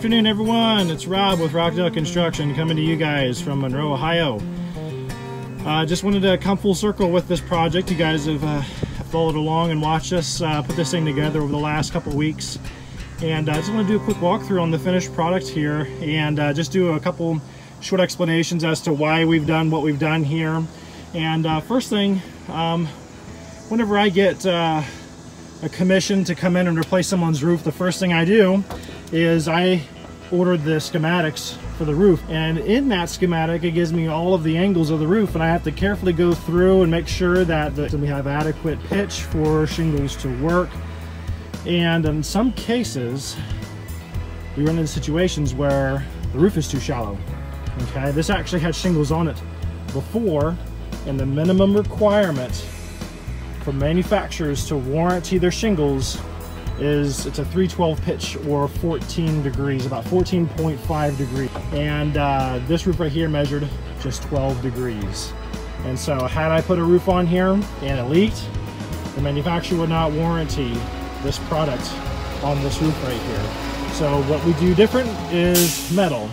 afternoon, everyone. It's Rob with Rockdale Construction coming to you guys from Monroe, Ohio. Just wanted to come full circle with this project. You guys have followed along and watched us put this thing together over the last couple of weeks. And I just want to do a quick walkthrough on the finished product here and just do a couple short explanations as to why we've done what we've done here. And first thing, whenever I get a commission to come in and replace someone's roof, the first thing I do is I ordered the schematics for the roof, and in that schematic it gives me all of the angles of the roof, and I have to carefully go through and make sure that we have adequate pitch for shingles to work. And in some cases we run into situations where the roof is too shallow. Okay, this actually had shingles on it before, and the minimum requirement for manufacturers to warranty their shingles is it's a 312 pitch or 14 degrees, about 14.5 degrees. And this roof right here measured just 12 degrees. And so had I put a roof on here and it leaked, the manufacturer would not warranty this product on this roof right here. So what we do different is metal,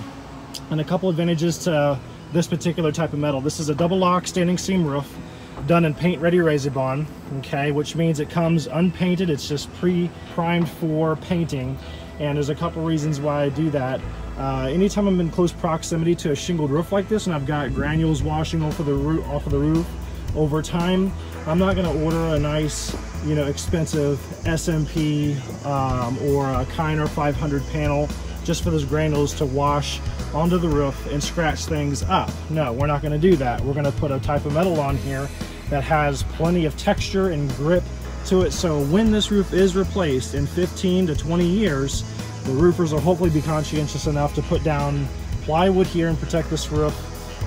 and a couple advantages to this particular type of metal. This is a double lock standing seam roof done in paint ready Razor-Bond, okay, which means it comes unpainted. It's just pre-primed for painting, and there's a couple reasons why I do that. Anytime I'm in close proximity to a shingled roof like this and I've got granules washing off of the roof over time, I'm not going to order a nice, you know, expensive SMP or a Kiner 500 panel just for those granules to wash onto the roof and scratch things up. No, we're not going to do that. We're going to put a type of metal on here that has plenty of texture and grip to it, so when this roof is replaced in 15 to 20 years, the roofers will hopefully be conscientious enough to put down plywood here and protect this roof,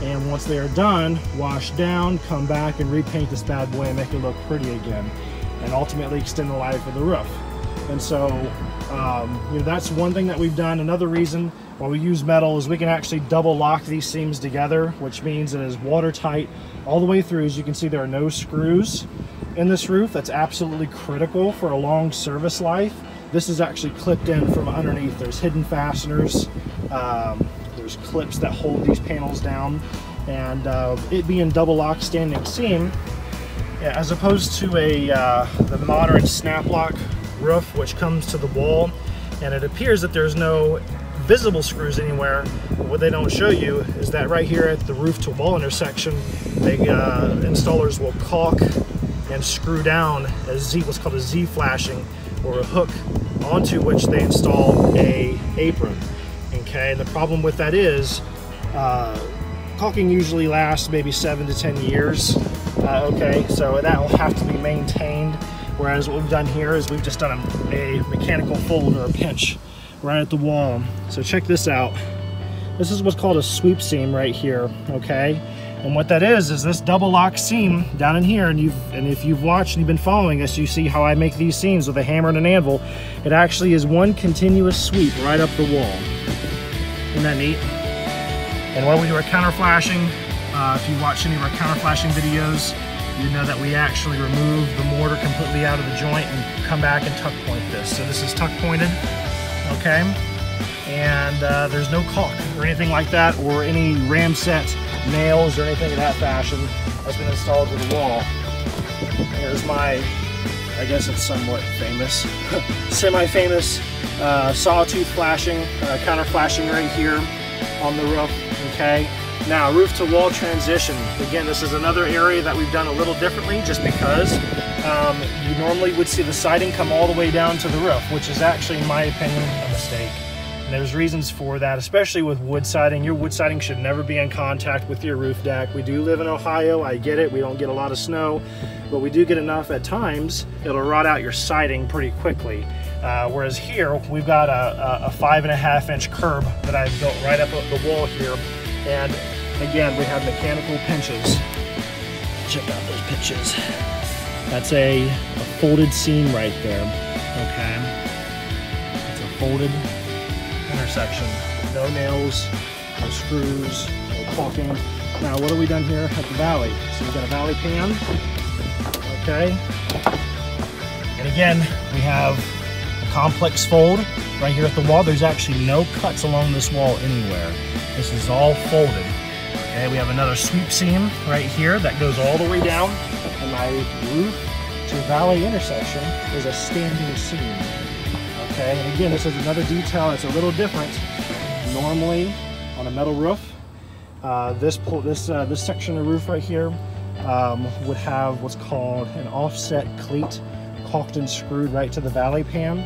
and once they are done, wash down, come back and repaint this bad boy and make it look pretty again, and ultimately extend the life of the roof. And so you know, that's one thing that we've done. Another reason why we use metal is we can actually double lock these seams together, which means it is watertight all the way through. As you can see, there are no screws in this roof. That's absolutely critical for a long service life. This is actually clipped in from underneath. There's hidden fasteners, there's clips that hold these panels down, and it being double lock standing seam, as opposed to the modern snap lock roof, which comes to the wall, and it appears that there's no visible screws anywhere. What they don't show you is that right here at the roof to wall intersection, installers will caulk and screw down what's called a Z flashing, or a hook onto which they install a apron. Okay, and the problem with that is caulking usually lasts maybe 7 to 10 years. Okay, so that will have to be maintained. Whereas what we've done here is we've just done a mechanical fold or a pinch right at the wall. So check this out. This is what's called a sweep seam right here, okay? And what that is this double lock seam down in here, and if you've watched and you've been following us, you see how I make these seams with a hammer and an anvil. It actually is one continuous sweep right up the wall. Isn't that neat? And when we do our counter flashing, if you watch any of our counter flashing videos, you know that we actually remove the mortar completely out of the joint and come back and tuck point this. So this is tuck pointed, okay? And there's no caulk or anything like that, or any ram set nails or anything of that fashion that's been installed to the wall. Here's my, I guess it's somewhat famous, semi-famous sawtooth flashing, counter flashing right here on the roof, okay? Now, roof to wall transition. Again, this is another area that we've done a little differently, just because you normally would see the siding come all the way down to the roof, which is actually, in my opinion, a mistake. And there's reasons for that, especially with wood siding. Your wood siding should never be in contact with your roof deck. We do live in Ohio, I get it, we don't get a lot of snow, but we do get enough at times, it'll rot out your siding pretty quickly. Whereas here, we've got a 5.5 inch curb that I've built right up the wall here. And again, we have mechanical pinches. Check out those pinches. That's a folded seam right there, okay? It's a folded intersection. No nails, no screws, no caulking. Now, what have we done here at the valley? So we've got a valley pan, okay? And again, we have a complex fold right here at the wall. There's actually no cuts along this wall anywhere. This is all folded. Okay, we have another sweep seam right here that goes all the way down, and my roof to valley intersection is a standing seam. Okay, and again, this is another detail that's a little different. Normally, on a metal roof, this section of roof right here would have what's called an offset cleat, caulked and screwed right to the valley pan.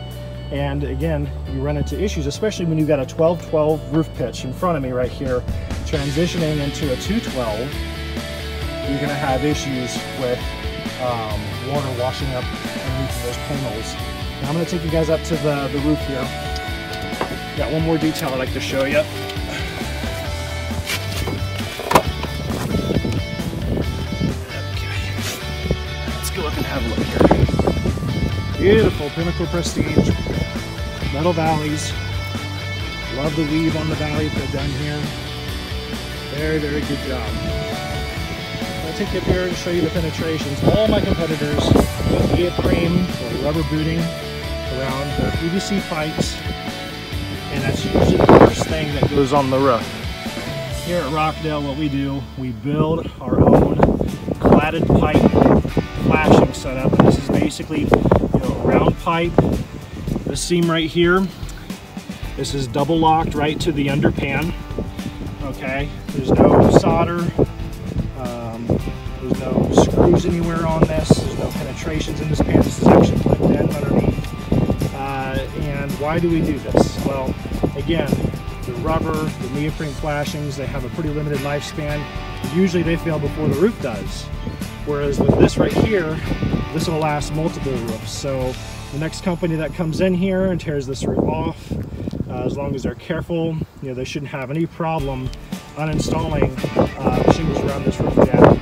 And again, you run into issues, especially when you've got a 12-12 roof pitch in front of me right here, transitioning into a 212. You're going to have issues with water washing up underneath those panels. Now I'm going to take you guys up to the roof here. Got one more detail I'd like to show you. Let's go up and have a look here. Beautiful Pinnacle Prestige metal valleys. Love the weave on the valley they've done here. Very, very good job. I'll take you up here and show you the penetrations. All my competitors with neoprene or rubber booting around their PVC pipes, and that's usually the first thing that goes on the roof. Here at Rockdale, what we do, we build our own cladded pipe flashing setup. And this is basically, round pipe. This seam right here, this is double locked right to the underpan. Okay, there's no solder, there's no screws anywhere on this, there's no penetrations in this pan. This is actually clipped in underneath. And why do we do this? Well, again, the rubber, the neoprene flashings, they have a pretty limited lifespan. Usually they fail before the roof does. Whereas with this right here, this will last multiple roofs. So the next company that comes in here and tears this roof off, as long as they're careful, they shouldn't have any problem uninstalling the shingles around this roof again.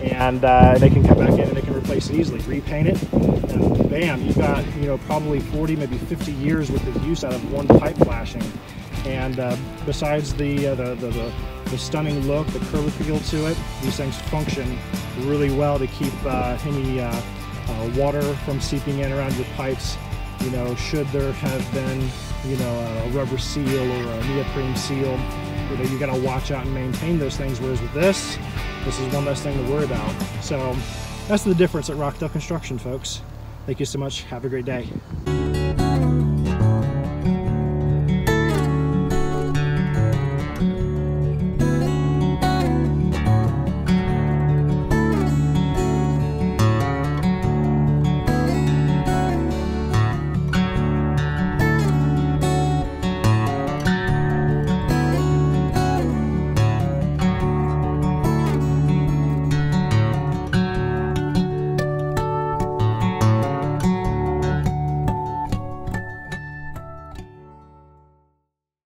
And they can come back in and they can replace it easily, repaint it, and bam, you've got probably 40, maybe 50 years worth of use out of one pipe flashing. And besides the stunning look, the curb appeal to it, these things function really well to keep any water from seeping in around your pipes. Should there have been a rubber seal or a neoprene seal, you got to watch out and maintain those things. Whereas with this is one less thing to worry about. So that's the difference at Rockdale Construction, folks. Thank you so much. Have a great day.